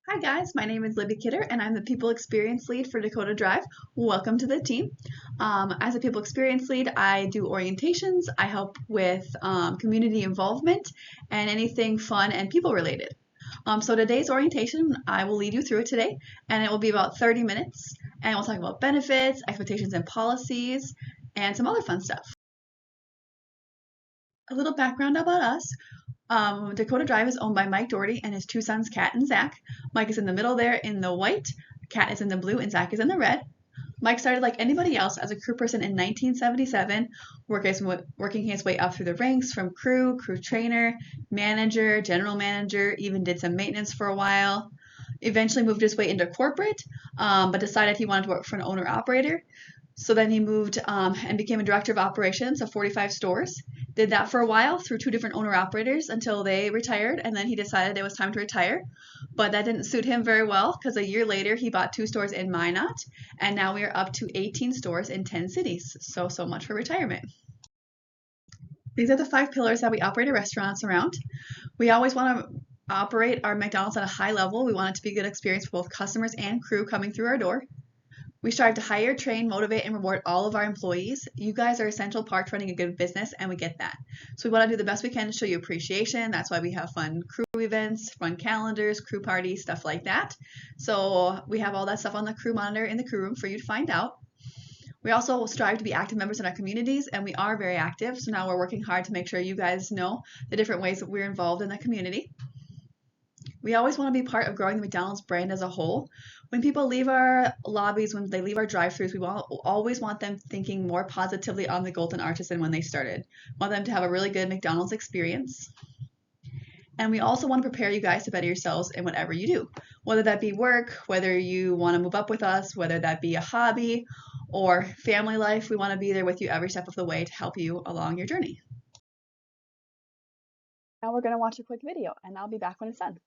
Hi guys, my name is Libby Kidder and I'm the People Experience Lead for Dakota Drive. Welcome to the team. As a People Experience Lead, I do orientations, I help with community involvement, and anything fun and people related. So today's orientation, I will lead you through it today, and it will be about 30 minutes, and we'll talk about benefits, expectations and policies, and some other fun stuff. A little background about us. Dakota Drive is owned by Mike Doherty and his two sons, Kat and Zach. Mike is in the middle there in the white, Kat is in the blue, and Zach is in the red. Mike started like anybody else as a crew person in 1977, working his way up through the ranks from crew trainer, manager, general manager, even did some maintenance for a while. Eventually moved his way into corporate, but decided he wanted to work for an owner-operator. So then he moved and became a director of operations of 45 stores. Did that for a while through two different owner-operators until they retired, and then he decided it was time to retire. But that didn't suit him very well because a year later he bought 2 stores in Minot, and now we are up to 18 stores in 10 cities. So much for retirement. These are the 5 pillars that we operate our restaurants around. We always want to operate our McDonald's at a high level. We want it to be a good experience for both customers and crew coming through our door. We strive to hire, train, motivate, and reward all of our employees. You guys are essential part to running a good business, and we get that. So we want to do the best we can to show you appreciation. That's why we have fun crew events, fun calendars, crew parties, stuff like that. So we have all that stuff on the crew monitor in the crew room for you to find out. We also strive to be active members in our communities, and we are very active. So now we're working hard to make sure you guys know the different ways that we're involved in the community. We always want to be part of growing the McDonald's brand as a whole. When people leave our lobbies, when they leave our drive-thrus, we always want them thinking more positively on the Golden Arches than when they started. We want them to have a really good McDonald's experience. And we also want to prepare you guys to better yourselves in whatever you do, whether that be work, whether you want to move up with us, whether that be a hobby or family life. We want to be there with you every step of the way to help you along your journey. Now we're going to watch a quick video, and I'll be back when it's done.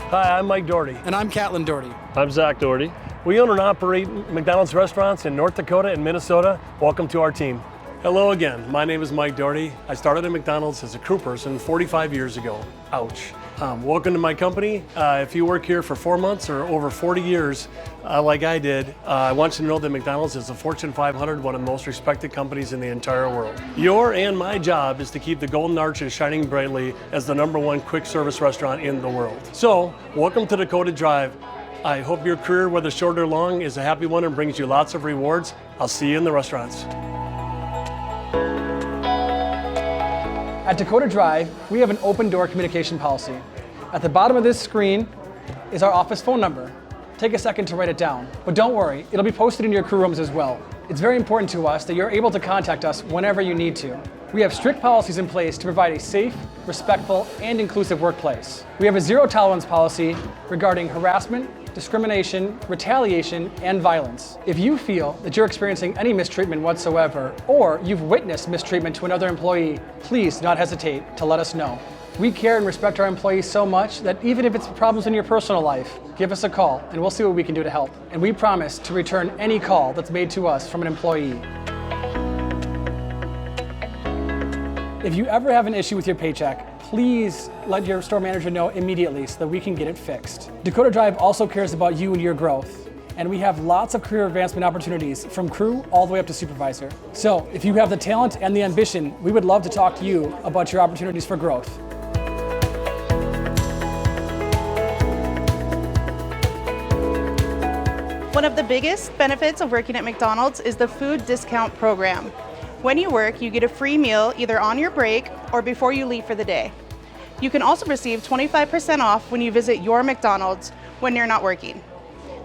Hi, I'm Mike Doherty. And I'm Catlin Doherty. I'm Zach Doherty. We own and operate McDonald's restaurants in North Dakota and Minnesota. Welcome to our team. Hello again, my name is Mike Doherty. I started at McDonald's as a crew person 45 years ago. Ouch. Welcome to my company. If you work here for 4 months or over 40 years, like I did, I want you to know that McDonald's is the Fortune 500, one of the most respected companies in the entire world. Your and my job is to keep the Golden Arches shining brightly as the #1 quick service restaurant in the world. So, welcome to Dakota Drive. I hope your career, whether short or long, is a happy one and brings you lots of rewards. I'll see you in the restaurants. At Dakota Drive, we have an open door communication policy. At the bottom of this screen is our office phone number. Take a second to write it down, but don't worry, it'll be posted in your crew rooms as well. It's very important to us that you're able to contact us whenever you need to. We have strict policies in place to provide a safe, respectful, and inclusive workplace. We have a zero tolerance policy regarding harassment, discrimination, retaliation, and violence. If you feel that you're experiencing any mistreatment whatsoever, or you've witnessed mistreatment to another employee, please do not hesitate to let us know. We care and respect our employees so much that even if it's problems in your personal life, give us a call and we'll see what we can do to help. And we promise to return any call that's made to us from an employee. If you ever have an issue with your paycheck, please let your store manager know immediately so that we can get it fixed. Dakota Drive also cares about you and your growth, and we have lots of career advancement opportunities from crew all the way up to supervisor. So if you have the talent and the ambition, we would love to talk to you about your opportunities for growth. One of the biggest benefits of working at McDonald's is the food discount program. When you work, you get a free meal either on your break or before you leave for the day. You can also receive 25% off when you visit your McDonald's when you're not working.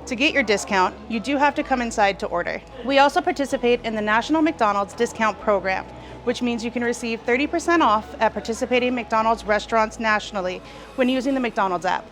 To get your discount, you do have to come inside to order. We also participate in the National McDonald's Discount Program, which means you can receive 30% off at participating McDonald's restaurants nationally when using the McDonald's app.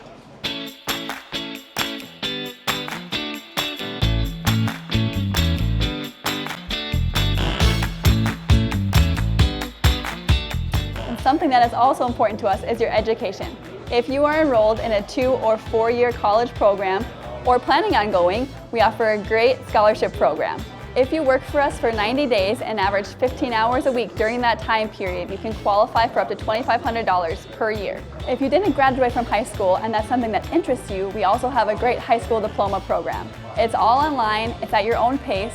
Something that is also important to us is your education. If you are enrolled in a 2 or 4 year college program or planning on going, we offer a great scholarship program. If you work for us for 90 days and average 15 hours a week during that time period, you can qualify for up to $2,500 per year. If you didn't graduate from high school and that's something that interests you, we also have a great high school diploma program. It's all online, it's at your own pace.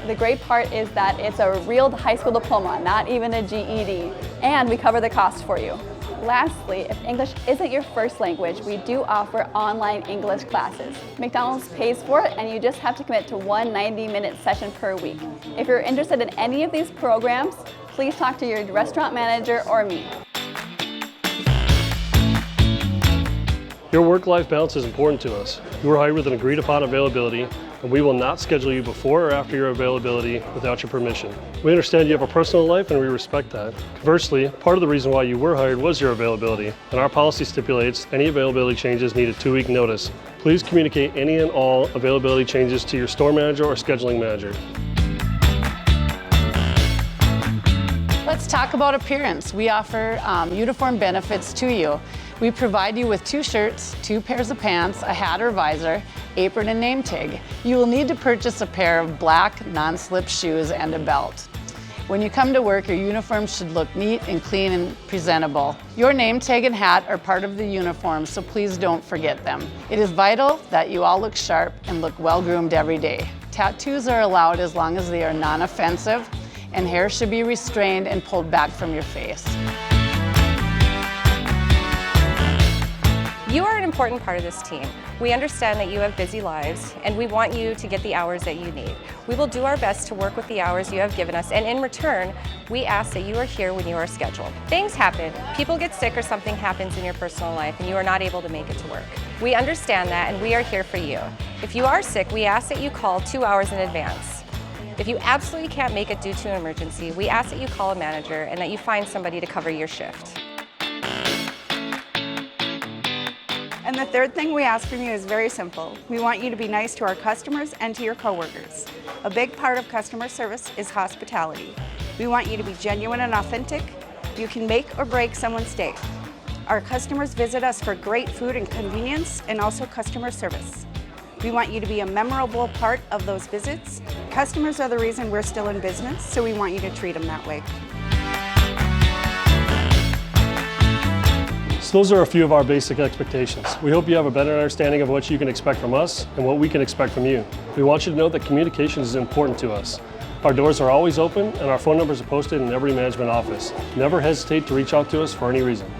The great part is that it's a real high school diploma, not even a GED, and we cover the cost for you. Lastly, if English isn't your first language, we do offer online English classes. McDonald's pays for it, and you just have to commit to one 90-minute session per week. If you're interested in any of these programs, please talk to your restaurant manager or me. Your work-life balance is important to us. You are hired with an agreed-upon availability, and we will not schedule you before or after your availability without your permission. We understand you have a personal life, and we respect that. Conversely, part of the reason why you were hired was your availability, and our policy stipulates any availability changes need a 2-week notice. Please communicate any and all availability changes to your store manager or scheduling manager. Let's talk about appearance. We offer uniform benefits to you. We provide you with 2 shirts, 2 pairs of pants, a hat or visor, apron and name tag. You will need to purchase a pair of black non-slip shoes and a belt. When you come to work, your uniform should look neat and clean and presentable. Your name tag and hat are part of the uniform, so please don't forget them. It is vital that you all look sharp and look well-groomed every day. Tattoos are allowed as long as they are non-offensive, and hair should be restrained and pulled back from your face. You are an important part of this team. We understand that you have busy lives, and we want you to get the hours that you need. We will do our best to work with the hours you have given us, and in return, we ask that you are here when you are scheduled. Things happen. People get sick or something happens in your personal life, and you are not able to make it to work. We understand that, and we are here for you. If you are sick, we ask that you call 2 hours in advance. If you absolutely can't make it due to an emergency, we ask that you call a manager and that you find somebody to cover your shift. And the third thing we ask from you is very simple. We want you to be nice to our customers and to your coworkers. A big part of customer service is hospitality. We want you to be genuine and authentic. You can make or break someone's day. Our customers visit us for great food and convenience and also customer service. We want you to be a memorable part of those visits. Customers are the reason we're still in business, so we want you to treat them that way. So those are a few of our basic expectations. We hope you have a better understanding of what you can expect from us and what we can expect from you. We want you to know that communication is important to us. Our doors are always open and our phone numbers are posted in every management office. Never hesitate to reach out to us for any reason.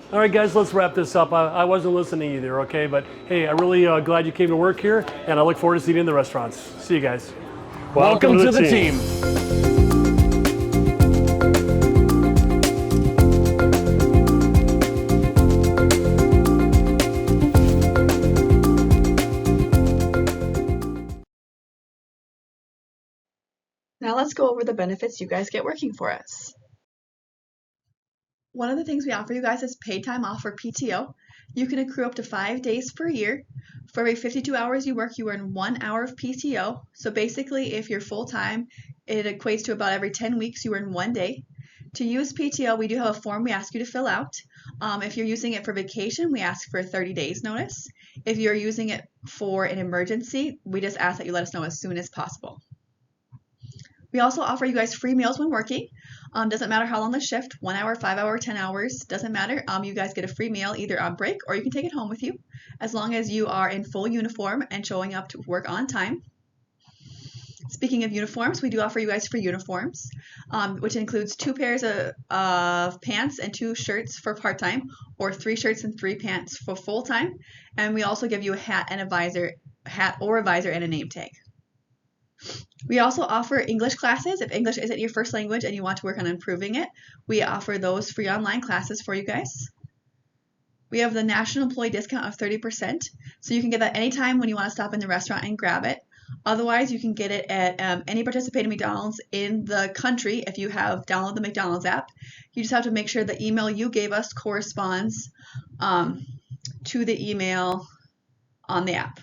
All right, guys, let's wrap this up. I wasn't listening either, okay? But hey, I'm really glad you came to work here, and I look forward to seeing you in the restaurants. See you guys. Welcome to the team. Now let's go over the benefits you guys get working for us. One of the things we offer you guys is paid time off for PTO. You can accrue up to 5 days per year. For every 52 hours you work, you earn 1 hour of PTO. So basically, if you're full-time, it equates to about every 10 weeks you earn 1 day. To use PTO, we do have a form we ask you to fill out. If you're using it for vacation, we ask for 30 days notice. If you're using it for an emergency, we just ask that you let us know as soon as possible. We also offer you guys free meals when working. Doesn't matter how long the shift, 1 hour, 5 hour, 10 hours, doesn't matter. You guys get a free meal either on break or you can take it home with you, as long as you are in full uniform and showing up to work on time. Speaking of uniforms, we do offer you guys free uniforms, which includes 2 pairs of pants and 2 shirts for part-time, or 3 shirts and 3 pants for full-time. And we also give you a hat and a visor, and a name tag. We also offer English classes. If English isn't your first language and you want to work on improving it, we offer those free online classes for you guys. We have the national employee discount of 30%, so you can get that anytime when you want to stop in the restaurant and grab it. Otherwise, you can get it at any participating McDonald's in the country if you have downloaded the McDonald's app. You just have to make sure the email you gave us corresponds to the email on the app.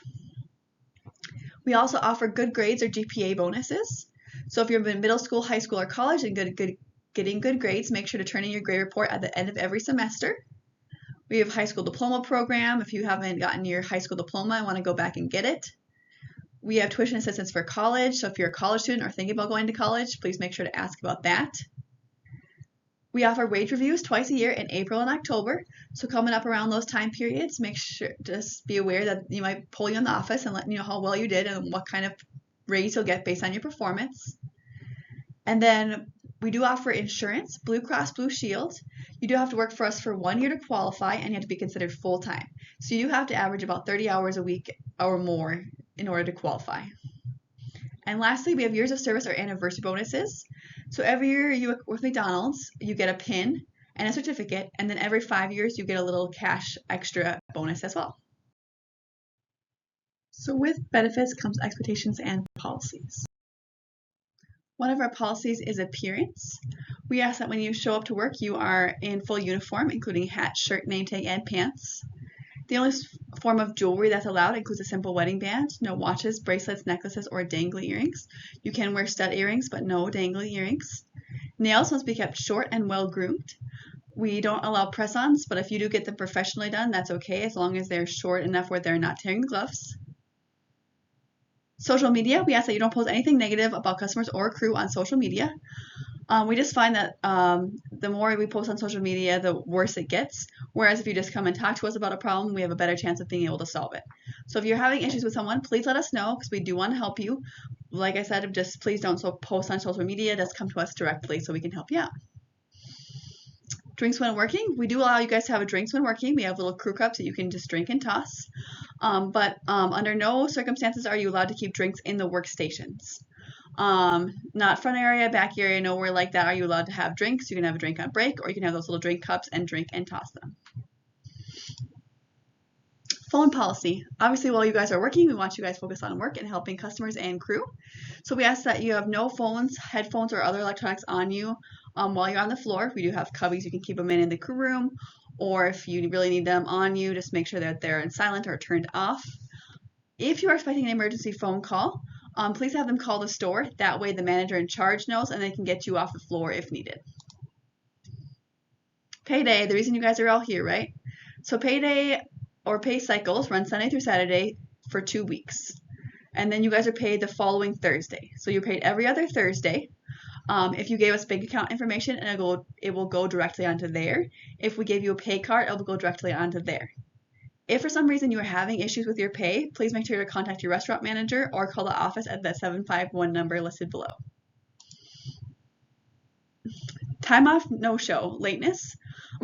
We also offer good grades or GPA bonuses. So if you're in middle school, high school, or college and getting good grades, make sure to turn in your grade report at the end of every semester. We have high school diploma program. If you haven't gotten your high school diploma and want to go back and get it. We have tuition assistance for college. So if you're a college student or thinking about going to college, please make sure to ask about that. We offer wage reviews twice a year in April and October. So coming up around those time periods, make sure, just be aware that you might pull you in the office and let you know how well you did and what kind of raise you'll get based on your performance. And then we do offer insurance, Blue Cross Blue Shield. You do have to work for us for 1 year to qualify, and you have to be considered full-time. So you do have to average about 30 hours a week or more in order to qualify. And lastly, we have years of service or anniversary bonuses. So every year you work with McDonald's, you get a pin and a certificate, and then every 5 years you get a little cash extra bonus as well. So with benefits comes expectations and policies. One of our policies is appearance. We ask that when you show up to work, you are in full uniform, including hat, shirt, name tag, and pants. The only form of jewelry that's allowed includes a simple wedding band, no watches, bracelets, necklaces, or dangly earrings. You can wear stud earrings, but no dangly earrings. Nails must be kept short and well groomed. We don't allow press-ons, but if you do get them professionally done, that's okay, as long as they're short enough where they're not tearing the gloves. Social media, we ask that you don't post anything negative about customers or crew on social media. We just find that the more we post on social media, the worse it gets. Whereas if you just come and talk to us about a problem, we have a better chance of being able to solve it. So if you're having issues with someone, please let us know, because we do want to help you. Like I said, just please don't post on social media. Just come to us directly so we can help you out. Drinks when working. We do allow you guys to have a drinks when working. We have little crew cups that you can just drink and toss. But under no circumstances are you allowed to keep drinks in the workstations. Not front area, back area, nowhere like that are you allowed to have drinks. You can have a drink on break, or you can have those little drink cups and drink and toss them. Phone policy. Obviously, while you guys are working, we want you guys focused on work and helping customers and crew. So we ask that you have no phones, headphones, or other electronics on you while you're on the floor. We do have cubbies you can keep them in the crew room, or if you really need them on you, just make sure that they're in silent or turned off. If you are expecting an emergency phone call, please have them call the store. That way the manager in charge knows and they can get you off the floor if needed. Payday, the reason you guys are all here, right? So payday or pay cycles run Sunday through Saturday for 2 weeks. And then you guys are paid the following Thursday. So you're paid every other Thursday. If you gave us bank account information, and it will go directly onto there. If we gave you a pay card, it will go directly onto there. If for some reason you are having issues with your pay, please make sure to contact your restaurant manager or call the office at the 751 number listed below. Time off, no-show, lateness.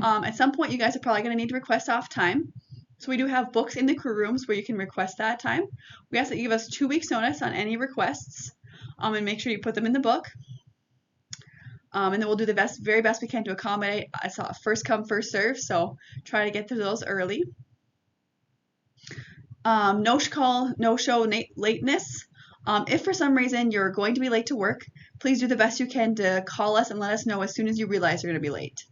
At some point, you guys are probably going to need to request off time. So we do have books in the crew rooms where you can request that time. We ask that you give us 2 weeks notice on any requests, and make sure you put them in the book. And then we'll do the very best we can to accommodate. It's a first come, first serve, so try to get to those early. No call, no show lateness. If for some reason you're going to be late to work, please do the best you can to call us and let us know as soon as you realize you're going to be late.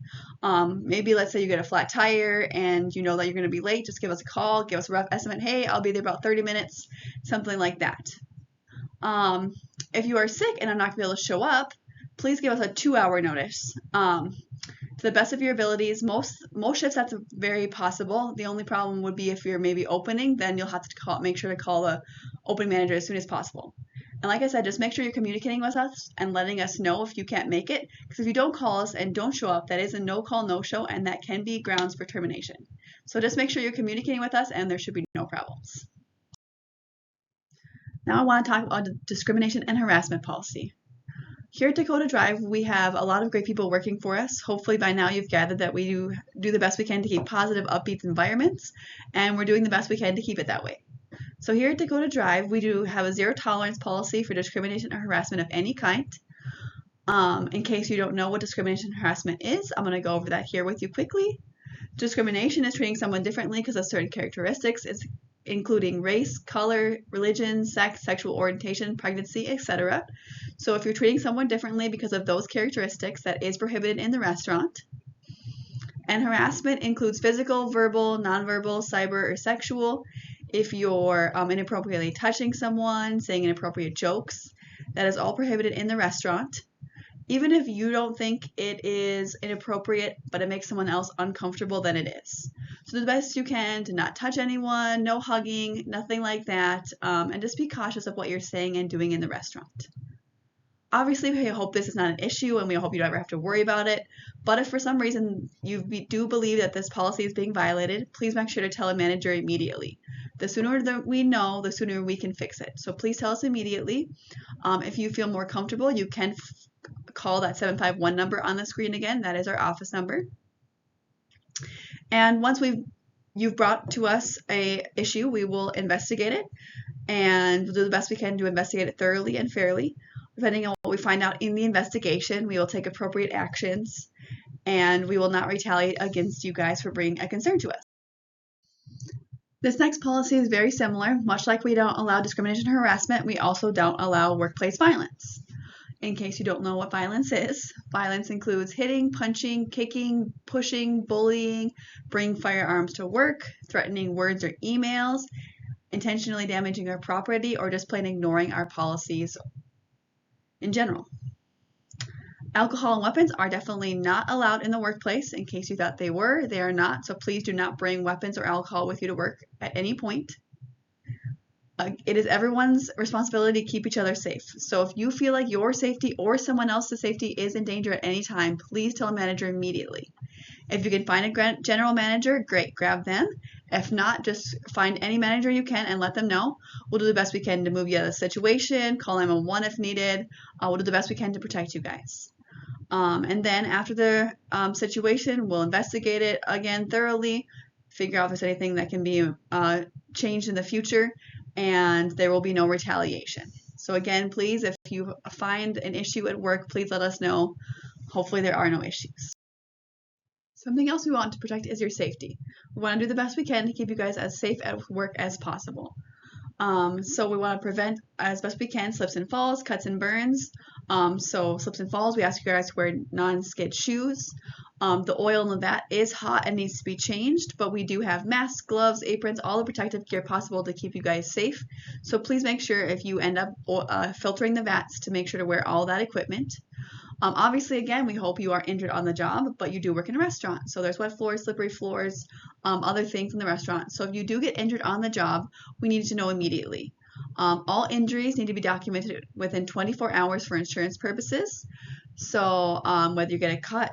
Maybe let's say you get a flat tire and you know that you're going to be late, just give us a call, give us a rough estimate. Hey, I'll be there about 30 minutes, something like that. If you are sick and I'm not going to be able to show up, please give us a 2-hour notice. To the best of your abilities, most shifts that's very possible. The only problem would be if you're maybe opening, then you'll have to make sure to call the opening manager as soon as possible. And like I said, just make sure you're communicating with us and letting us know if you can't make it, because if you don't call us and don't show up, that is a no call, no show, and that can be grounds for termination. So just make sure you're communicating with us and there should be no problems. Now I want to talk about the discrimination and harassment policy. Here at Dakota Drive, we have a lot of great people working for us. Hopefully by now you've gathered that we do the best we can to keep positive, upbeat environments, and we're doing the best we can to keep it that way. So here at Dakota Drive, we do have a zero tolerance policy for discrimination or harassment of any kind. In case you don't know what discrimination and harassment is, I'm going to go over that here with you quickly. Discrimination is treating someone differently because of certain characteristics, including race, color, religion, sex, sexual orientation, pregnancy, etc. So if you're treating someone differently because of those characteristics, that is prohibited in the restaurant. And harassment includes physical, verbal, nonverbal, cyber, or sexual. If you're inappropriately touching someone, saying inappropriate jokes, that is all prohibited in the restaurant. Even if you don't think it is inappropriate, but it makes someone else uncomfortable, then it is. So do the best you can to not touch anyone, no hugging, nothing like that, and just be cautious of what you're saying and doing in the restaurant. Obviously, we hope this is not an issue and we hope you don't ever have to worry about it, but if for some reason you do believe that this policy is being violated, please make sure to tell a manager immediately. The sooner that we know, the sooner we can fix it. So please tell us immediately. If you feel more comfortable, you can call that 751 number on the screen again. That is our office number. And once you've brought to us a issue, we will investigate it and we'll do the best we can to investigate it thoroughly and fairly. Depending on what we find out in the investigation, we will take appropriate actions and we will not retaliate against you guys for bringing a concern to us. This next policy is very similar. Much like we don't allow discrimination and harassment, we also don't allow workplace violence. In case you don't know what violence is, violence includes hitting, punching, kicking, pushing, bullying, bringing firearms to work, threatening words or emails, intentionally damaging our property, or just plain ignoring our policies in general. Alcohol and weapons are definitely not allowed in the workplace. In case you thought they were, they are not. So please do not bring weapons or alcohol with you to work at any point. It is everyone's responsibility to keep each other safe. So if you feel like your safety or someone else's safety is in danger at any time, please tell a manager immediately. If you can find a general manager, great, grab them. If not, just find any manager you can and let them know. We'll do the best we can to move you out of the situation, call 911 if needed. We'll do the best we can to protect you guys. And then after the situation, we'll investigate it again thoroughly, figure out if there's anything that can be changed in the future, and there will be no retaliation. So again, please, if you find an issue at work, please let us know. Hopefully there are no issues. Something else we want to protect is your safety. We want to do the best we can to keep you guys as safe at work as possible. So we want to prevent as best we can slips and falls, cuts and burns. So slips and falls, we ask you guys to wear non-skid shoes. The oil in the vat is hot and needs to be changed, but we do have masks, gloves, aprons, all the protective gear possible to keep you guys safe. So please make sure if you end up filtering the vats to make sure to wear all that equipment. Obviously, again, we hope you are injured on the job, but you do work in a restaurant. So there's wet floors, slippery floors, other things in the restaurant. So if you do get injured on the job, we need to know immediately. All injuries need to be documented within 24 hours for insurance purposes. So whether you get a cut,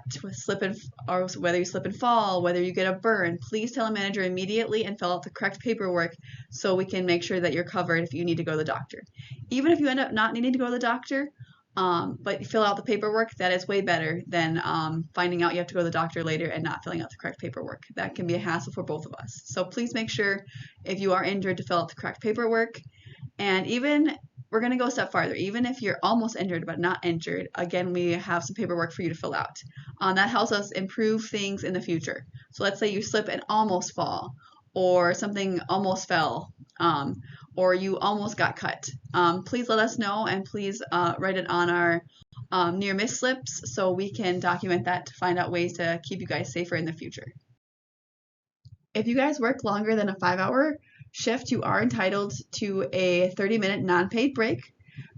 or whether you slip and fall, whether you get a burn, please tell a manager immediately and fill out the correct paperwork so we can make sure that you're covered if you need to go to the doctor. Even if you end up not needing to go to the doctor, but fill out the paperwork. That is way better than finding out you have to go to the doctor later and not filling out the correct paperwork. That can be a hassle for both of us. So please make sure if you are injured to fill out the correct paperwork. And even we're going to go a step farther. Even if you're almost injured but not injured, again, we have some paperwork for you to fill out. That helps us improve things in the future. So let's say you slip and almost fall, or something almost fell, or you almost got cut. Please let us know, and please write it on our near miss slips so we can document that to find out ways to keep you guys safer in the future. If you guys work longer than a 5-hour shift, you are entitled to a 30-minute non-paid break.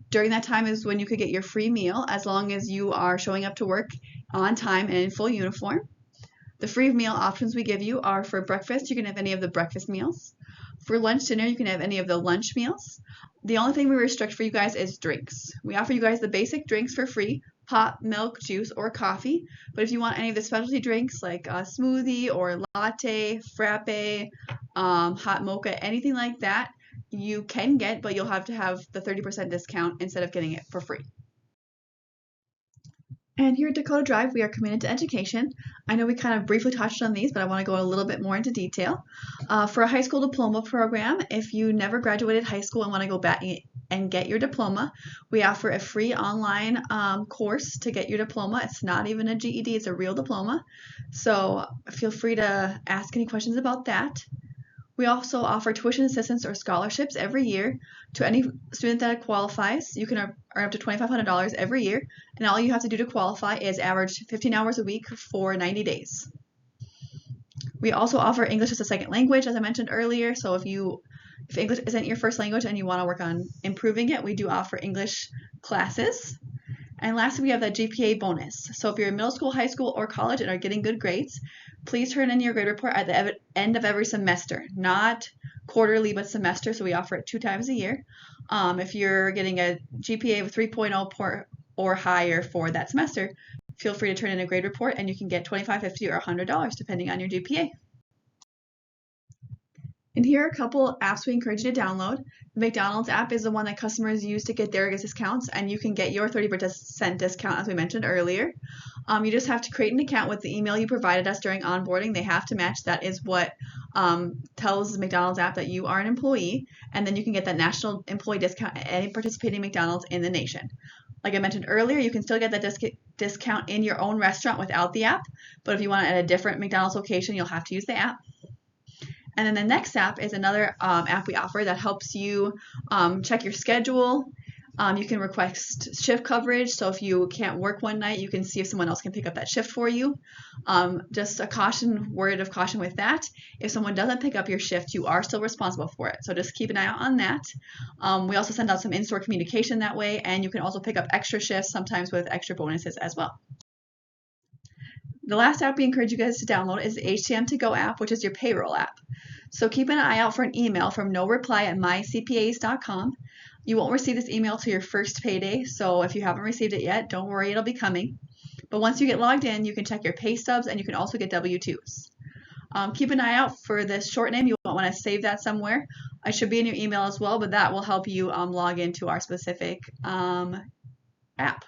During that time is when you could get your free meal, as long as you are showing up to work on time and in full uniform. The free meal options we give you are: for breakfast, you can have any of the breakfast meals. For lunch, dinner, you can have any of the lunch meals. The only thing we restrict for you guys is drinks. We offer you guys the basic drinks for free: pop, milk, juice, or coffee. But if you want any of the specialty drinks like a smoothie or latte, frappe, hot mocha, anything like that, you can get, but you'll have to have the 30% discount instead of getting it for free. And here at Dakota Drive, we are committed to education. I know we kind of briefly touched on these, but I want to go a little bit more into detail. For a high school diploma program, if you never graduated high school and want to go back and get your diploma, we offer a free online course to get your diploma. It's not even a GED, it's a real diploma. So feel free to ask any questions about that. We also offer tuition assistance or scholarships every year to any student that qualifies. You can earn up to $2,500 every year, and all you have to do to qualify is average 15 hours a week for 90 days. We also offer English as a second language, as I mentioned earlier. So if English isn't your first language and you want to work on improving it, we do offer English classes. And lastly, we have that GPA bonus. So if you're in middle school, high school, or college and are getting good grades, please turn in your grade report at the end of every semester, not quarterly, but semester. So we offer it 2 times a year. If you're getting a GPA of 3.0 or higher for that semester, feel free to turn in a grade report, and you can get $25, $50, or $100 depending on your GPA. And here are a couple apps we encourage you to download. The McDonald's app is the one that customers use to get their discounts, and you can get your 30% discount, as we mentioned earlier. You just have to create an account with the email you provided us during onboarding. They have to match. That is what tells the McDonald's app that you are an employee, and then you can get that national employee discount at any participating McDonald's in the nation. Like I mentioned earlier, you can still get that discount in your own restaurant without the app, but if you want it at a different McDonald's location, you'll have to use the app. And then the next app is another app we offer that helps you check your schedule. You can request shift coverage, so if you can't work one night, you can see if someone else can pick up that shift for you. Just a word of caution with that: if someone doesn't pick up your shift, you are still responsible for it. So just keep an eye out on that. We also send out some in-store communication that way, and you can also pick up extra shifts, sometimes with extra bonuses as well. The last app we encourage you guys to download is the HCM To Go app, which is your payroll app. So keep an eye out for an email from noreply@mycpas.com. You won't receive this email till your first payday, so if you haven't received it yet, don't worry, it'll be coming. But once you get logged in, you can check your pay stubs, and you can also get W-2s. Keep an eye out for this short name. You won't want to save that somewhere. It should be in your email as well, but that will help you log into our specific app.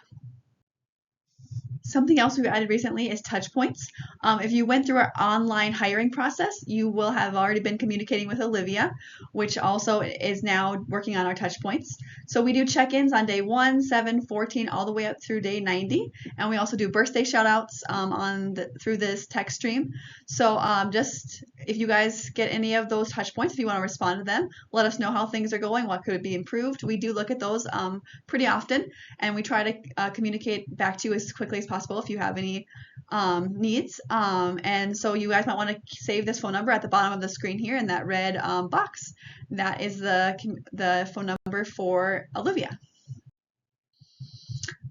Something else we've added recently is touch points. If you went through our online hiring process, you will have already been communicating with Olivia, which also is now working on our touch points. So we do check-ins on day 1, 7, 14, all the way up through day 90. And we also do birthday shout-outs through this text stream. So just if you guys get any of those touch points, if you want to respond to them, let us know how things are going, what could be improved. We do look at those pretty often, and we try to communicate back to you as quickly as possible if you have any needs. And so you guys might want to save this phone number at the bottom of the screen here in that red box. That is the phone number for Olivia.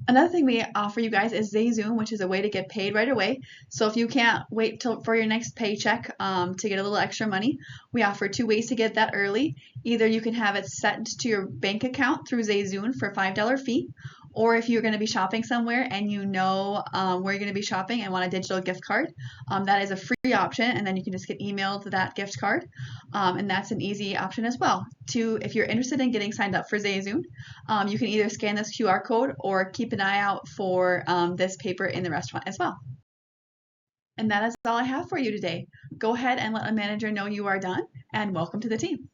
Another thing we offer you guys is ZayZoom, which is a way to get paid right away. So if you can't wait for your next paycheck to get a little extra money, we offer 2 ways to get that early. Either you can have it sent to your bank account through ZayZoom for a $5 fee, Or if you're going to be shopping somewhere and you know where you're going to be shopping and want a digital gift card, that is a free option, and then you can just get emailed that gift card, and that's an easy option as well. If you're interested in getting signed up for Zayzoon, you can either scan this QR code or keep an eye out for this paper in the restaurant as well. And that is all I have for you today. Go ahead and let a manager know you are done, and welcome to the team.